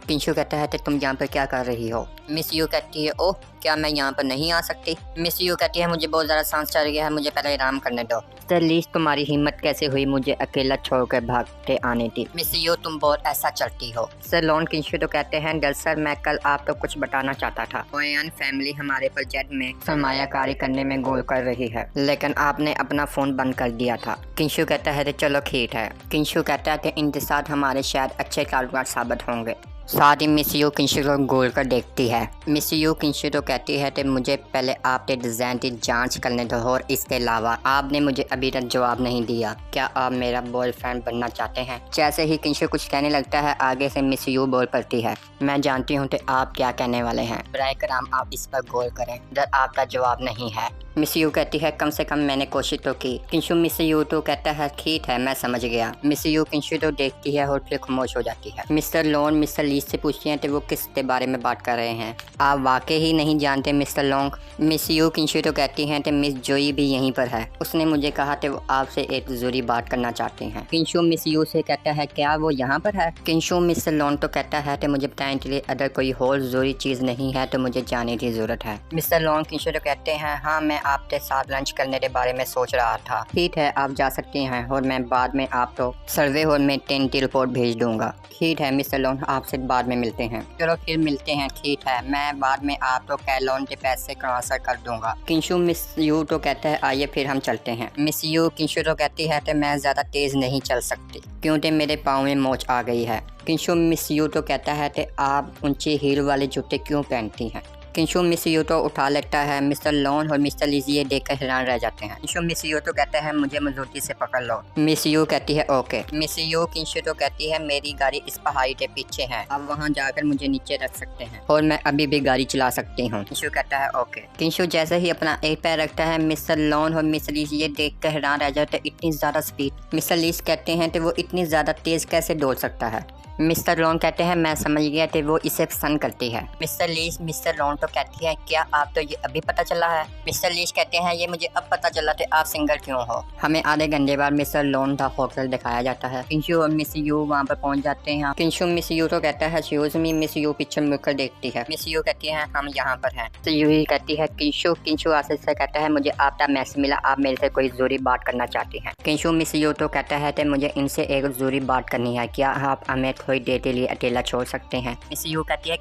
किंशु कहता है कि तुम यहाँ पर क्या कर रही हो। मिस यू कहती है ओह क्या मैं यहाँ पर नहीं आ सकती। मिस यू कहती है मुझे बहुत ज़्यादा सांस चढ़ गया है, मुझे पहले आराम करने दो। मिस्टर लीस तुम्हारी हिम्मत कैसे हुई मुझे अकेला छोड़कर भागते आने की। मिस यू तुम बहुत ऐसा चलती हो। सर लॉन किंशु तो कहते हैं दरअसल मैं कल आपको कुछ बताना चाहता था। ओयान फैमिली हमारे प्रोजेक्ट में सरमायाकारी करने में गोल कर रही है, लेकिन आपने अपना फोन बंद कर दिया था। किंशु कहता है चलो ठीक है। किंशु कहता है कि इनके साथ हमारे शायद अच्छे ताल्लुकात साबित होंगे। साथ ही मिस यू किंशु को घूर कर देखती है। मिस यू किंशु तो कहती है कि मुझे पहले आपके डिज़ाइन की जांच करने दो और इसके अलावा आपने मुझे अभी तक जवाब नहीं दिया। क्या आप मेरा बॉयफ्रेंड बनना चाहते हैं। जैसे ही किंशु कुछ कहने लगता है आगे से मिस यू बोल पड़ती है मैं जानती हूँ कि आप क्या कहने वाले हैं, बराए करम आप इस पर गौर करें, अगर आपका जवाब नहीं है। मिस यू कहती है कम से कम मैंने कोशिश तो की। किंशु मिस यू तो कहता है ठीक है मैं समझ गया। मिस यू किंशु तो देखती है और फिर खामोश हो जाती है। मिस्टर लॉन्ग मिस्टर लीस से पूछती हैं कि वो किस के बारे में बात कर रहे हैं। आप वाकई ही नहीं जानते मिस्टर लॉन्ग। मिस यू किंशु तो कहती हैं कि मिस जोई भी यहीं पर है, उसने मुझे कहा कि वो आपसे एक जरूरी बात करना चाहती हैं। किंशु मिस यू से कहता है क्या वो यहाँ पर है। किंशु मिस्टर लॉन्ग तो कहता है कि मुझे बताने के लिए अगर कोई और जरूरी चीज़ नहीं है तो मुझे जाने की जरूरत है। मिस्टर लॉन्ग किंशु तो कहते हैं हाँ मैं आपके साथ लंच करने के बारे में सोच रहा था। ठीक है आप जा सकते हैं और मैं बाद में आपको सर्वे हॉल में 10 की रिपोर्ट भेज दूंगा। ठीक है मिस्टर लॉन्ग आपसे बाद में मिलते हैं। चलो फिर मिलते हैं। ठीक है मैं बाद में आपको कैलोन के पैसे ट्रांसफर कर दूंगा। किंशु मिस यू तो कहता है आइए फिर हम चलते हैं। मिस यू किंशु तो कहती है कि मैं ज़्यादा तेज़ नहीं चल सकती क्योंकि मेरे पाँव में मोच आ गई है। किंशु मिस यू तो कहता है कि आप ऊंचे हील वाले जूते क्यों पहनती हैं। किंशु मिस यू तो उठा लेता है। मिस्टर लॉन और मिस्टर लीज ये देखकर हैरान रह जाते हैं। किंशु मिस यू तो कहते हैं मुझे मजबूती से पकड़ लो। मिस यू कहती है ओके। मिस यू किंशु तो कहती है मेरी गाड़ी इस पहाड़ी के पीछे है, आप वहाँ जाकर मुझे नीचे रख सकते हैं और मैं अभी भी गाड़ी चला सकती हूँ। किंशु कहता है ओके। किंशु जैसे ही अपना एक पैर रखता है मिस्टर लॉन और मिस्टर लीज ये देख कर हैरान रह जाते हैं इतनी ज़्यादा स्पीड। मिस्टर लीज कहते हैं कि वो इतनी ज़्यादा तेज़ कैसे दौड़ सकता है। मिस्टर लॉन कहते हैं मैं समझ गया कि वो इसे पसंद करती है। मिस्टर लीज मिस्टर लॉन तो कहती है क्या आप तो ये अभी पता चला है। मिस्टर लीज कहते हैं ये मुझे अब पता चला कि आप सिंगल क्यों हो। हमें आधे घंटे बाद मिस्टर लॉन का होटल दिखाया जाता है। किंशु और मिस यू वहाँ पर पहुँच जाते हैं। किंशु मिस यू तो कहता है एक्सक्यूज मी। मिस यू पीछे मुड़कर देखती है। मिस यू कहती है हम यहाँ पर हैं। तो यू ही कहती है किंशु। किंशु आसिफ से कहता है मुझे आपका मैसेज मिला, आप मेरे से कोई जरूरी बात करना चाहती हैं। किंशु मिस यू तो कहता है कि मुझे इनसे एक जरूरी बात करनी है, क्या आप हमें थोड़ी देर के लिए अकेला छोड़ सकते हैं। मिस यू कहती है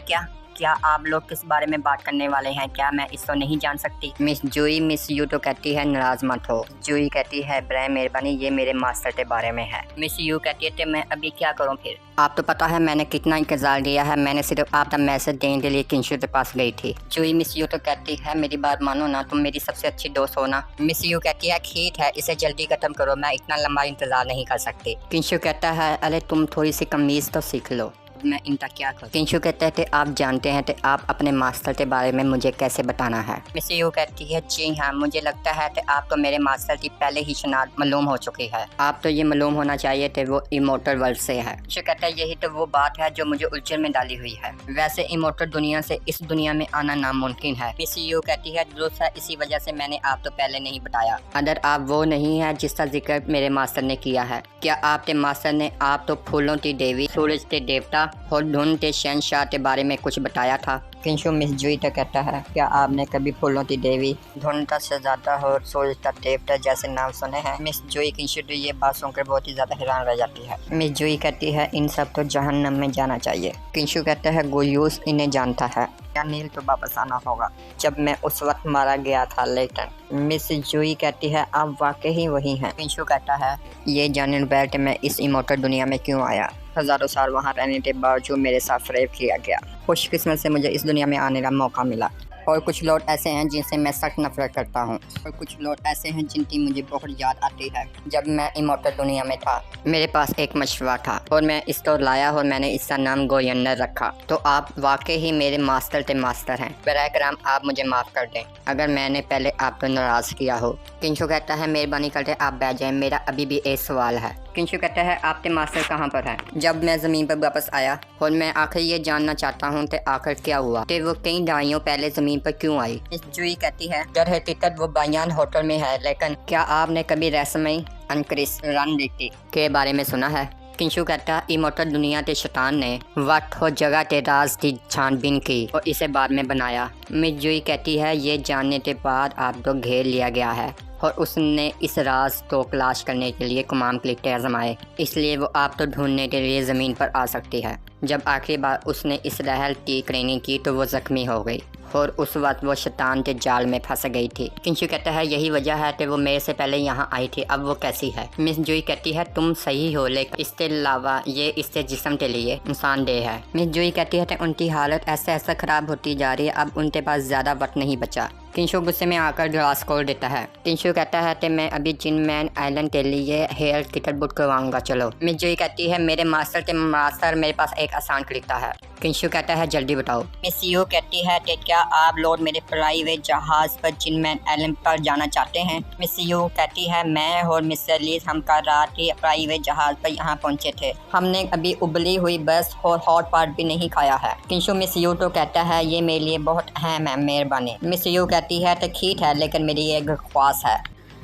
क्या आप लोग किस बारे में बात करने वाले हैं, क्या मैं इसको नहीं जान सकती। मिस जोई मिस यू तो कहती है नाराज मत हो। जोई कहती है ब्राय मेहरबानी ये मेरे मास्टर के बारे में है। मिस यू कहती है कि मैं अभी क्या करूं फिर। आप तो पता है मैंने कितना इंतजार किया है, मैंने सिर्फ आपका मैसेज देने के लिए किंशु के पास गई थी। जोई मिस यू तो कहती है मेरी बात मानो ना, तुम मेरी सबसे अच्छी दोस्त हो ना। मिस यू कहती है ठीक है इसे जल्दी खत्म करो, मैं इतना लंबा इंतजार नहीं कर सकती। किंशु कहता है अरे तुम थोड़ी सी कमीज तो सीख लो, मैं इनका क्या करूं। किंशु कहते हैं कि आप जानते हैं कि आप अपने मास्टर के बारे में मुझे कैसे बताना है। मिस यू कहती है जी हाँ मुझे लगता है कि आपको मेरे मास्टर की पहले ही शनाख्त मालूम हो चुकी है, आप तो ये मालूम होना चाहिए कि वो इमोर्टल वर्ल्ड से है। किंशु कहता है यही तो वो बात है जो मुझे उलझन में डाली हुई है, वैसे इमोर्टल दुनिया से इस दुनिया में आना नामुमकिन है। मिस यू कहती है दुरुस्त है इसी वजह से मैंने आप तो पहले नहीं बताया, अगर आप वो नहीं है जिसका जिक्र मेरे मास्टर ने किया है। क्या आपके मास्टर ने आप तो फूलों की देवी, सूरज के देवता और धुन के शहनशाह के बारे में कुछ बताया था। किंशु मिस जोई तो कहता है क्या आपने कभी फूलों की देवी, धुन का शहजादा और सूरज का देवता जैसे नाम सुने हैं। मिस जोई किंशु तो ये बात सुनकर बहुत ही ज्यादा हैरान रह जाती है। मिस जोई कहती है इन सब तो जहन्नम में जाना चाहिए। किंशु कहता है गोयूस इन्हें जानता है, क्या नील तो वापस आना होगा जब मैं उस वक्त मारा गया था लेकिन। मिस जोई कहती है आप वाकई ही वही हैं। किंशु कहता है ये जानने बैठ मैं इस इमोर्टल दुनिया में क्यों आया, हजारों साल वहाँ रहने के बावजूद मेरे साथ फरेब किया गया, खुशकिस्मत से मुझे इस दुनिया में आने का मौका मिला। और कुछ लोग ऐसे हैं जिनसे मैं सख्त नफरत करता हूँ और कुछ लोग ऐसे हैं जिनकी मुझे बहुत याद आती है। जब मैं इमोर्टल दुनिया में था मेरे पास एक मशवरा था और मैं इसको लाया और मैंने इसका नाम गोयन्नर रखा। तो आप वाकई ही मेरे मास्टर के मास्टर हैं, बराए करम आप मुझे माफ़ कर दें अगर मैंने पहले आपको नाराज़ किया हो। किंशु कहता है मेहरबानी करके आप बैठ जाएं, मेरा अभी भी एक सवाल है। किंशु कहता है आपके मास्टर कहाँ पर है। जब मैं ज़मीन पर वापस आया और मैं आखिर ये जानना चाहता हूँ कि आखिर क्या हुआ कि वो कई दहाइयों पहले ज़मीन पर क्यों आई। मिस जोई कहती है दर हकीकत वो बयान होटल में है, लेकिन क्या आपने कभी रहस्यमयी अनक्रिस रणनीति के बारे में सुना है। किंशु कहता है इमोटल दुनिया के शैतान ने वक्त हो जगह के राज की छानबीन की और इसे बाद में बनाया। मिजुई कहती है ये जानने के बाद आपको घेर लिया गया है और उसने इस राज को तलाश करने के लिए तमाम तरीके आजमाए, इसलिए वो आपको ढूंढने के लिए ज़मीन पर आ सकती है। जब आखिरी बार उसने इस रहल की ट्रेनिंग की तो वो ज़ख्मी हो गई और उस वक्त वो शैतान के जाल में फंस गई थी। किंशु कहता है यही वजह है कि वो मेरे से पहले यहाँ आई थी, अब वो कैसी है। मिस जुई कहती है तुम सही हो, लेकिन इसके अलावा ये इसके जिस्म के लिए नुकसानदेह है। मिस जुई कहती है कि उनकी हालत ऐसे ऐसे ख़राब होती जा रही है, अब उनके पास ज़्यादा वक्त नहीं बचा। किंशु गुस्से में आकर ग्लास खोल देता है। किंशु कहता है कि मैं अभी जिनमैन आइलैंड के लिए हेयर टिकट बुक करवाऊंगा, चलो। मिस जुई कहती है मेरे मास्टर मेरे पास एक आसान तरीका है। किंशु कहता है जल्दी बताओ। मिस यू कहती है कि क्या आप लोग मेरे प्राइवेट जहाज पर जिनमैन आइलैंड पर जाना चाहते हैं। मिस यू कहती है मैं और मिस्टर लीज हम कल रात ही प्राइवेट जहाज पर यहाँ पहुँचे थे, हमने अभी उबली हुई बस और हॉट पॉट भी नहीं खाया है। किंशु मिस यू तो कहता है ये मेरे लिए बहुत अहम है, मेहरबानी। मिस यू कहती है तो ठीक है, लेकिन मेरी एक ख्वाहिश है।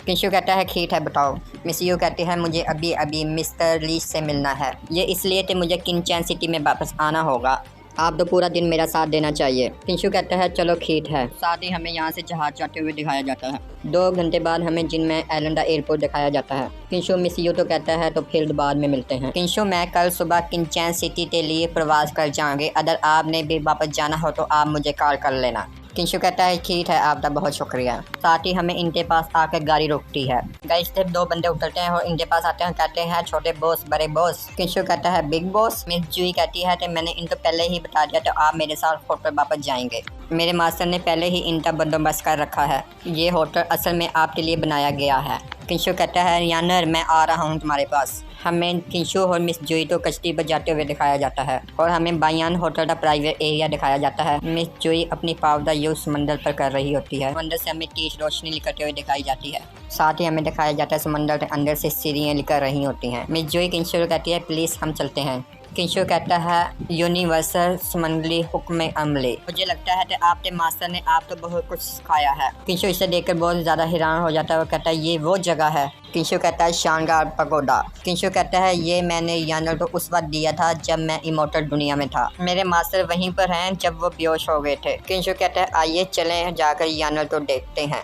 किंशु कहता है ठीक है बताओ। मिस यू कहती है मुझे अभी अभी मिस्टर लीज से मिलना है, ये इसलिए कि मुझे किंचैन सिटी में वापस आना होगा, आप तो पूरा दिन मेरा साथ देना चाहिए। किंशु कहता है चलो ठीक है। साथ ही हमें यहाँ से जहाज जाते हुए दिखाया जाता है। 2 घंटे बाद हमें जिनमैन आइलैंड एयरपोर्ट दिखाया जाता है। किंशु मिस यू तो कहता है तो फिर बाद में मिलते हैं। किंशु मैं कल सुबह किंचैन सिटी के लिए प्रवास कर जाऊँगी, अगर आपने भी वापस जाना हो तो आप मुझे कॉल कर लेना। किंशु कहता है ठीक है, आपका बहुत शुक्रिया। साथ ही हमें इनके पास आकर गाड़ी रुकती है। गाड़ी से 2 बंदे उतरते हैं और इनके पास आते हैं, कहते हैं छोटे बॉस, बड़े बॉस। किंशु कहता है बिग बॉस। मिस जुई कहती है कि मैंने इनको पहले ही बता दिया तो आप मेरे साथ होटल वापस जाएंगे, मेरे मास्टर ने पहले ही इनका बंदोबस्त कर रखा है, ये होटल असल में आपके लिए बनाया गया है। किंशु कहता है यानर मैं आ रहा हूँ तुम्हारे पास। हमें किंशु और मिस जुई तो कश्ती पर जाते हुए दिखाया जाता है और हमें बायान होटल का प्राइवेट एरिया दिखाया जाता है। मिस जुई अपनी पावदा यूज समंदर पर कर रही होती है, समंदर से हमें तेज रोशनी निकलते हुए दिखाई जाती है। साथ ही हमें दिखाया जाता है समंदर के अंदर से सीढ़ियाँ निकल रही होती हैं। मिस जुई किंशु कहती है प्लीज़ हम चलते हैं। किंशु कहता है यूनिवर्सल समंदरी हुक्म अमले, मुझे लगता है कि आपके मास्टर ने आपको बहुत कुछ सिखाया है। किंशु इसे देखकर बहुत ज़्यादा हैरान हो जाता है और कहता है ये वो जगह है। किंशु कहता है शानदार पगोडा। किंशु कहता है ये मैंने यानर को उस वक्त दिया था जब मैं इमोटल दुनिया में था, मेरे मास्टर वहीं पर हैं जब वो बेहोश हो गए थे। किंशु कहता है आइए चलें जाकर यानर को देखते हैं।